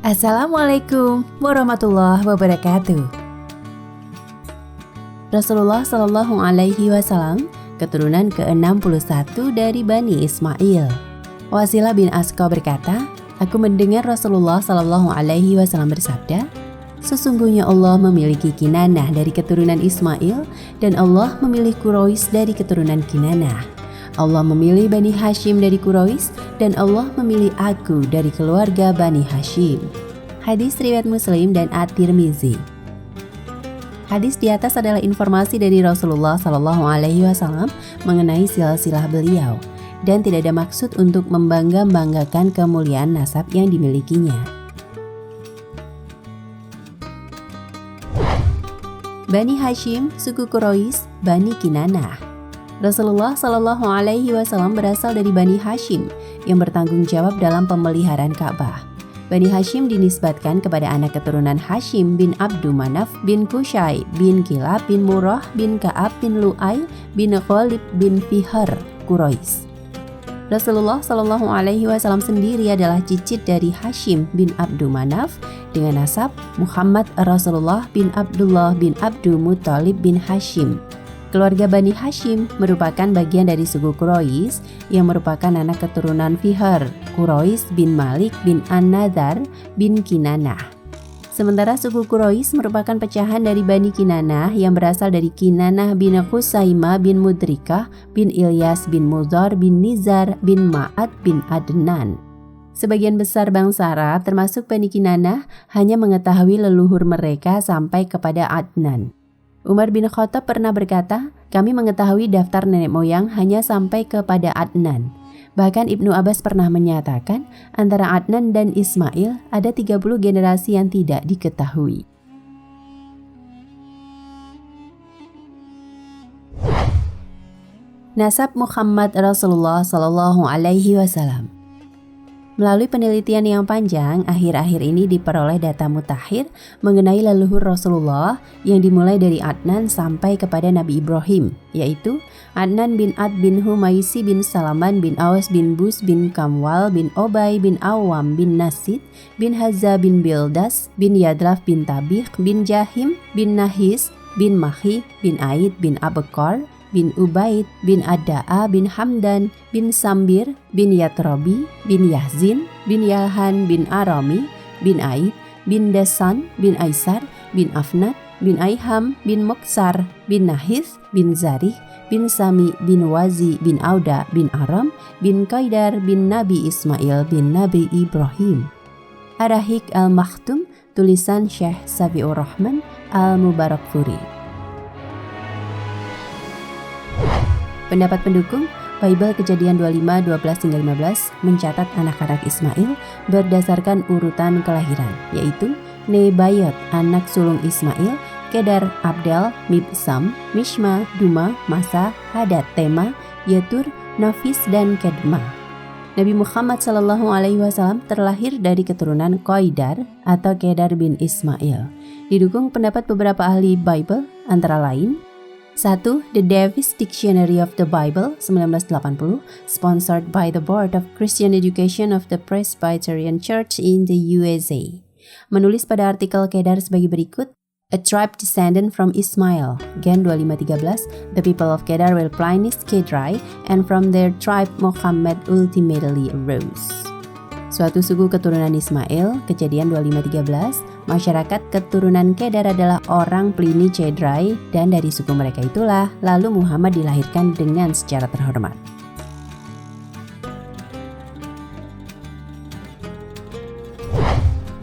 Assalamualaikum warahmatullahi wabarakatuh. Rasulullah Shallallahu Alaihi Wasallam keturunan ke-61 dari Bani Ismail. Wasilah bin Asqa berkata, aku mendengar Rasulullah Shallallahu Alaihi Wasallam bersabda, sesungguhnya Allah memiliki Kinanah dari keturunan Ismail dan Allah memilih Quraisy dari keturunan Kinanah. Allah memilih Bani Hashim dari Quraisy dan Allah memilih aku dari keluarga Bani Hashim. Hadis riwayat Muslim dan At-Tirmizi. Hadis di atas adalah informasi dari Rasulullah Shallallahu Alaihi Wasallam mengenai silsilah beliau dan tidak ada maksud untuk membangga-banggakan kemuliaan nasab yang dimilikinya. Bani Hashim, suku Quraisy, Bani Kinanah. Rasulullah Shallallahu Alaihi Wasallam berasal dari Bani Hashim yang bertanggung jawab dalam pemeliharaan Ka'bah. Bani Hashim dinisbatkan kepada anak keturunan Hashim bin Abdu Manaf bin Qusay bin Kilab bin Murrah bin Ka'ab bin Lu'ay bin Ghalib bin Fihr Quraisy. Rasulullah Shallallahu Alaihi Wasallam sendiri adalah cicit dari Hashim bin Abdu Manaf dengan nasab Muhammad Rasulullah bin Abdullah bin Abdul Muttalib bin Hashim. Keluarga Bani Hashim merupakan bagian dari suku Quraisy yang merupakan anak keturunan Fihr Quraisy bin Malik bin An-Nadhar bin Kinanah. Sementara suku Quraisy merupakan pecahan dari Bani Kinanah yang berasal dari Kinanah bin Khuzaimah bin Mudrikah bin Ilyas bin Mudhar bin Nizar bin Ma'ad bin Adnan. Sebagian besar bangsa Arab termasuk Bani Kinanah hanya mengetahui leluhur mereka sampai kepada Adnan. Umar bin Khattab pernah berkata, kami mengetahui daftar nenek moyang hanya sampai kepada Adnan. Bahkan Ibnu Abbas pernah menyatakan, antara Adnan dan Ismail ada 30 generasi yang tidak diketahui. Nasab Muhammad Rasulullah Shallallahu Alaihi Wasallam. Melalui penelitian yang panjang, akhir-akhir ini diperoleh data mutakhir mengenai leluhur Rasulullah yang dimulai dari Adnan sampai kepada Nabi Ibrahim, yaitu Adnan bin Ad bin Humaisi bin Salaman bin Awas bin Bus bin Kamwal bin Obay bin Awam bin Nasid bin Hazza bin Bildas bin Yadlaf bin Tabikh bin Jahim bin Nahis bin Mahi bin Aid bin Abekar bin Ubaid bin Adda'a bin Hamdan bin Sambir bin Yatrobi bin Yahzin bin Yalhan bin Arami bin Aid bin Desan bin Aisar bin Afnat bin Aiham bin Moksar bin Nahis bin Zarih bin Sami bin Wazi bin Auda bin Aram bin Qaidar bin Nabi Ismail bin Nabi Ibrahim. Ar-Rahiq Al-Makhtum, tulisan Syekh Safiur Rahman Al-Mubarakfuri. Pendapat pendukung, Bible Kejadian 25, 12-15 mencatat anak-anak Ismail berdasarkan urutan kelahiran, yaitu Nebayot, anak sulung Ismail, Kedar, Abdel, Mibsam, Mishma, Duma, Masa, Hadad, Tema, Yetur, Nafis, dan Kedma. Nabi Muhammad Shallallahu Alaihi Wasallam terlahir dari keturunan Qaidar atau Kedar bin Ismail. Didukung pendapat beberapa ahli Bible, antara lain 1. The Davis Dictionary of the Bible 1980, sponsored by the Board of Christian Education of the Presbyterian Church in the USA. Menulis pada artikel Kedar sebagai berikut, A tribe descendant from Ismail, Gen 2513, the people of Kedar were Plinius Kedrai, and from their tribe Muhammad ultimately arose. Suatu suku keturunan Ismail, Kejadian 2513, masyarakat keturunan Kedar adalah orang Pliny Cedrai dan dari suku mereka itulah lalu Muhammad dilahirkan dengan secara terhormat.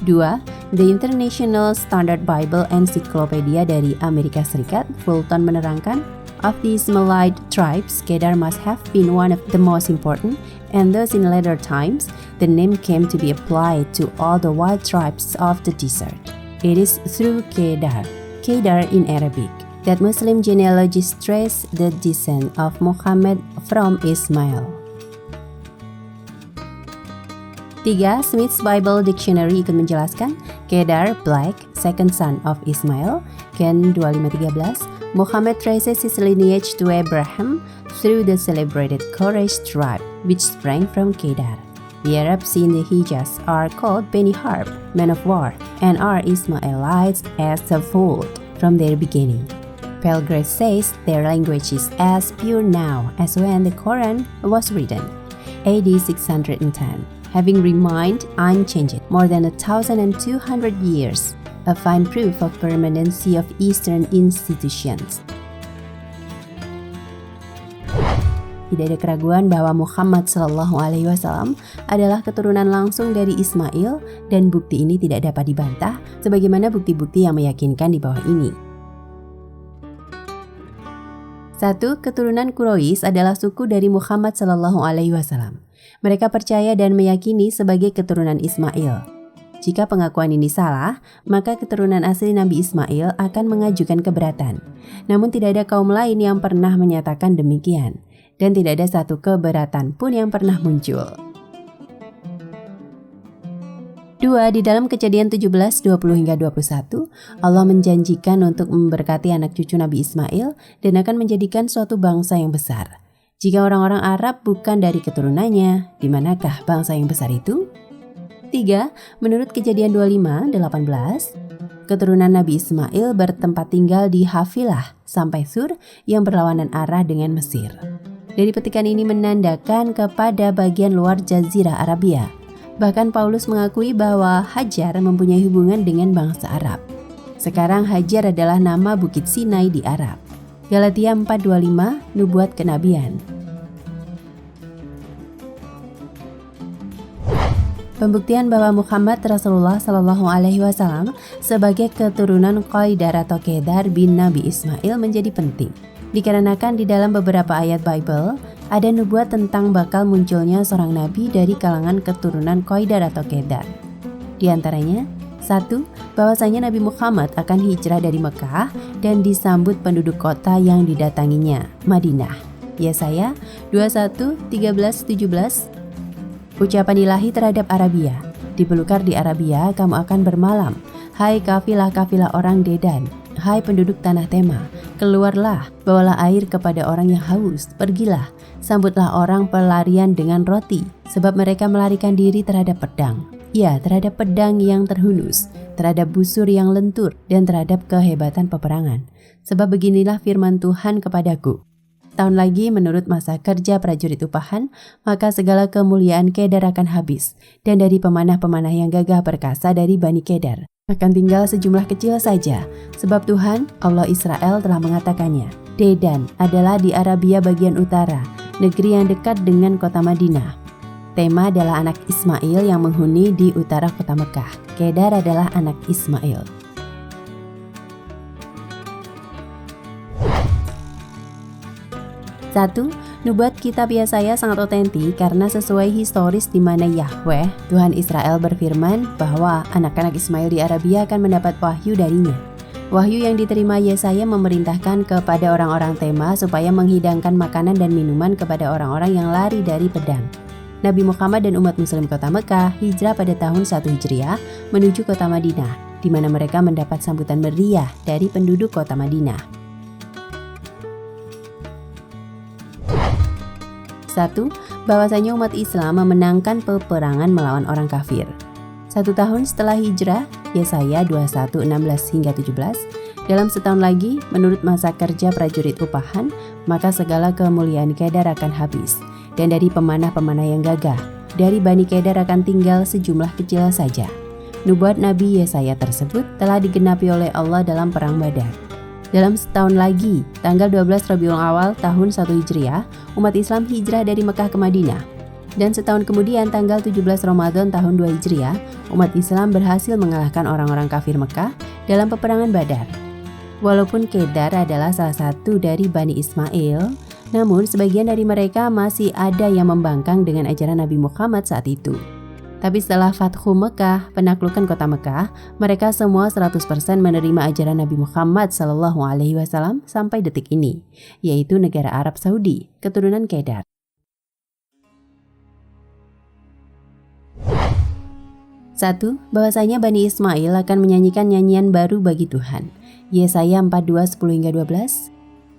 Dua, The International Standard Bible Encyclopedia dari Amerika Serikat, Fulton menerangkan, of the Ismailite tribes, Kedar must have been one of the most important, and thus in later times, the name came to be applied to all the wild tribes of the desert. It is through Kedar in Arabic, that Muslim genealogists trace the descent of Muhammad from Ismail. 3. Smith's Bible Dictionary ikut menjelaskan, Kedar, black, second son of Ismail, Gen 2513, Muhammad traces his lineage to Abraham through the celebrated Quraysh tribe, which sprang from Kedar. The Arabs in the Hijaz are called Bani Harb, men of war, and are Ismailites as a fold from their beginning. Pelgrim says their language is as pure now as when the Quran was written, AD 610, having remained unchanged more than 1,200 years, a fine proof of permanency of Eastern institutions. Tidak ada keraguan bahwa Muhammad SAW adalah keturunan langsung dari Ismail dan bukti ini tidak dapat dibantah sebagaimana bukti-bukti yang meyakinkan di bawah ini. 1. Keturunan Quraisy adalah suku dari Muhammad SAW. Mereka percaya dan meyakini sebagai keturunan Ismail. Jika pengakuan ini salah, maka keturunan asli Nabi Ismail akan mengajukan keberatan. Namun tidak ada kaum lain yang pernah menyatakan demikian. Dan tidak ada satu keberatan pun yang pernah muncul. 2. Di dalam Kejadian 17, 20 hingga 21, Allah menjanjikan untuk memberkati anak cucu Nabi Ismail dan akan menjadikan suatu bangsa yang besar. Jika orang-orang Arab bukan dari keturunannya, di manakah bangsa yang besar itu? 3. Menurut Kejadian 25, 18, keturunan Nabi Ismail bertempat tinggal di Hafilah sampai Sur yang berlawanan arah dengan Mesir. Dari petikan ini menandakan kepada bagian luar Jazirah Arabia. Bahkan Paulus mengakui bahwa Hajar mempunyai hubungan dengan bangsa Arab. Sekarang Hajar adalah nama Bukit Sinai di Arab. Galatia 4:25, nubuat kenabian. Pembuktian bahwa Muhammad Rasulullah SAW sebagai keturunan Qaidar atau Kedar bin Nabi Ismail menjadi penting. Dikarenakan di dalam beberapa ayat Bible ada nubuat tentang bakal munculnya seorang nabi dari kalangan keturunan Qaidar atau Kedar. Di antaranya, 1. Bahwasanya Nabi Muhammad akan hijrah dari Mekah dan disambut penduduk kota yang didatanginya, Madinah. Yesaya 21, 13, 17. Ucapan ilahi terhadap Arabia. Dibelukar di Arabia, kamu akan bermalam. Hai kafilah-kafilah orang Dedan. Hai penduduk tanah Tema, keluarlah, bawalah air kepada orang yang haus, pergilah, sambutlah orang pelarian dengan roti, sebab mereka melarikan diri terhadap pedang. Ya, terhadap pedang yang terhunus, terhadap busur yang lentur, dan terhadap kehebatan peperangan. Sebab beginilah firman Tuhan kepadaku. Tahun lagi menurut masa kerja prajurit upahan, maka segala kemuliaan Kedar akan habis, dan dari pemanah-pemanah yang gagah perkasa dari Bani Kedar akan tinggal sejumlah kecil saja, sebab Tuhan, Allah Israel telah mengatakannya. Dedan adalah di Arabia bagian utara, negeri yang dekat dengan kota Madinah. Tema adalah anak Ismail yang menghuni di utara kota Mekah. Kedar adalah anak Ismail. Satu, nubuat kitab Yesaya sangat otentik karena sesuai historis di mana Yahweh, Tuhan Israel berfirman bahwa anak-anak Ismail di Arabia akan mendapat wahyu darinya. Wahyu yang diterima Yesaya memerintahkan kepada orang-orang Tema supaya menghidangkan makanan dan minuman kepada orang-orang yang lari dari pedang. Nabi Muhammad dan umat muslim kota Mekah hijrah pada tahun 1 Hijriah menuju kota Madinah, di mana mereka mendapat sambutan meriah dari penduduk kota Madinah. 1. Bahwasanya umat Islam memenangkan peperangan melawan orang kafir. 1 tahun setelah hijrah, Yesaya 21, 16 hingga 17, dalam setahun lagi, menurut masa kerja prajurit upahan, maka segala kemuliaan Kedar akan habis, dan dari pemanah-pemanah yang gagah, dari Bani Kedar akan tinggal sejumlah kecil saja. Nubuat Nabi Yesaya tersebut telah digenapi oleh Allah dalam perang Badar. Dalam setahun lagi, tanggal 12 Rabiul Awal tahun 1 Hijriah, umat Islam hijrah dari Mekah ke Madinah. Dan setahun kemudian tanggal 17 Ramadan tahun 2 Hijriah, umat Islam berhasil mengalahkan orang-orang kafir Mekah dalam peperangan Badar. Walaupun Kedar adalah salah satu dari Bani Ismail, namun sebagian dari mereka masih ada yang membangkang dengan ajaran Nabi Muhammad saat itu. Tapi setelah Fathu Mekah, penaklukan kota Mekah, mereka semua 100% menerima ajaran Nabi Muhammad SAW sampai detik ini, yaitu negara Arab Saudi, keturunan Kedar. 1. Bahwasanya Bani Ismail akan menyanyikan nyanyian baru bagi Tuhan. Yesaya 42, 10 hingga 12.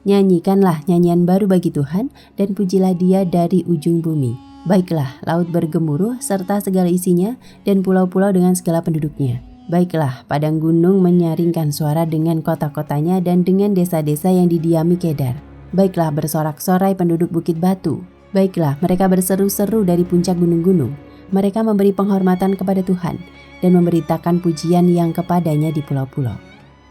Nyanyikanlah nyanyian baru bagi Tuhan dan pujilah Dia dari ujung bumi. Baiklah, laut bergemuruh serta segala isinya dan pulau-pulau dengan segala penduduknya. Baiklah, padang gunung menyaringkan suara dengan kota-kotanya dan dengan desa-desa yang didiami Kedar. Baiklah, bersorak-sorai penduduk Bukit Batu. Baiklah, mereka berseru-seru dari puncak gunung-gunung. Mereka memberi penghormatan kepada Tuhan dan memberitakan pujian yang kepadanya di pulau-pulau.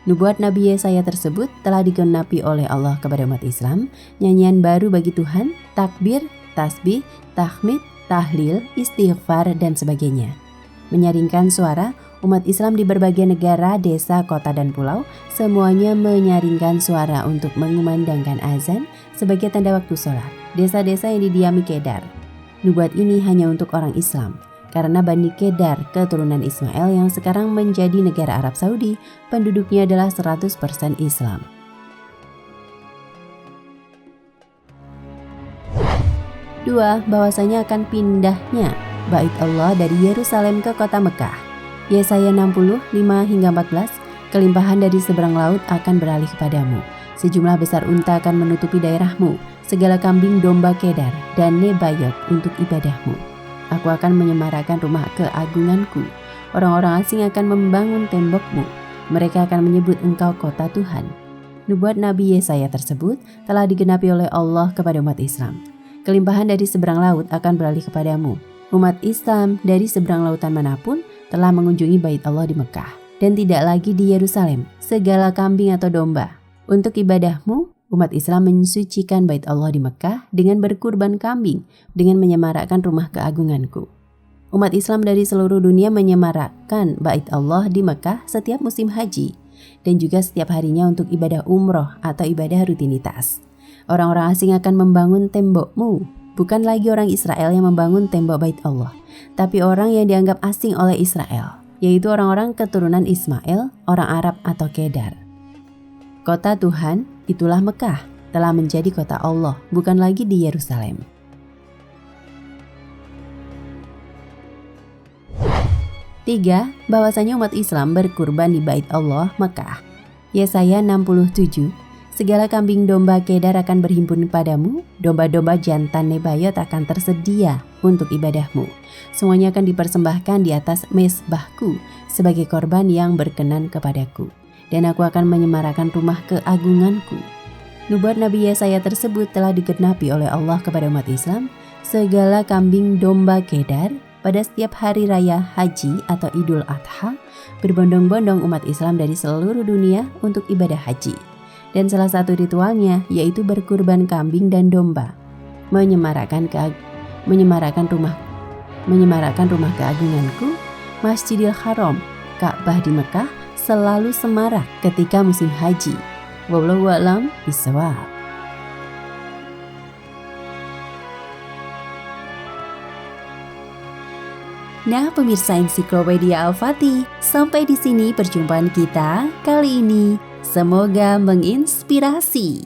Nubuat Nabi Yesaya tersebut telah digenapi oleh Allah kepada umat Islam, nyanyian baru bagi Tuhan, takbir, tasbih, tahmid, tahlil, istighfar, dan sebagainya. Menyaringkan suara, umat Islam di berbagai negara, desa, kota, dan pulau, semuanya menyaringkan suara untuk mengumandangkan azan sebagai tanda waktu sholat. Desa-desa yang didiami Kedar. Nubuat ini hanya untuk orang Islam, karena Bani Kedar, keturunan Ismail yang sekarang menjadi negara Arab Saudi, penduduknya adalah 100% Islam. Dua, bahwasanya akan pindahnya Bait Allah dari Yerusalem ke kota Mekah. Yesaya 60:5-14, kelimpahan dari seberang laut akan beralih kepadamu. Sejumlah besar unta akan menutupi daerahmu, segala kambing domba Kedar dan Nebayot untuk ibadahmu. Aku akan menyemarakan rumah keagunganku. Orang-orang asing akan membangun tembokmu. Mereka akan menyebut engkau kota Tuhan. Nubuat Nabi Yesaya tersebut telah digenapi oleh Allah kepada umat Islam. Kelimpahan dari seberang laut akan beralih kepadamu. Umat Islam dari seberang lautan manapun telah mengunjungi Bait Allah di Mekah dan tidak lagi di Yerusalem, segala kambing atau domba. Untuk ibadahmu, umat Islam mensucikan Bait Allah di Mekah dengan berkurban kambing, dengan menyemarakkan rumah keagunganku. Umat Islam dari seluruh dunia menyemarakkan Bait Allah di Mekah setiap musim haji dan juga setiap harinya untuk ibadah umroh atau ibadah rutinitas. Orang-orang asing akan membangun tembokmu, bukan lagi orang Israel yang membangun tembok Bait Allah, tapi orang yang dianggap asing oleh Israel, yaitu orang-orang keturunan Ismail, orang Arab atau Kedar. Kota Tuhan, itulah Mekah, telah menjadi kota Allah, bukan lagi di Yerusalem. Tiga, bahwasanya umat Islam berkurban di Bait Allah Mekah. Yesaya 67, segala kambing domba Kedar akan berhimpun padamu, domba-domba jantan Nebayot akan tersedia untuk ibadahmu. Semuanya akan dipersembahkan di atas mezbahku sebagai korban yang berkenan kepadaku. Dan aku akan menyemarakan rumah keagunganku. Nubuat Nabi Yesaya tersebut telah digenapi oleh Allah kepada umat Islam. Segala kambing domba Kedar pada setiap hari raya haji atau Idul Adha, berbondong-bondong umat Islam dari seluruh dunia untuk ibadah haji. Dan salah satu ritualnya yaitu berkurban kambing dan domba, menyemarakan rumah keagunganku, Masjidil Haram, Ka'bah di Mekah selalu semarak ketika musim haji. Wallahu a'lam bishawab. Nah, pemirsa Ensiklopedia Al-Fatih, sampai di sini perjumpaan kita kali ini. Semoga menginspirasi.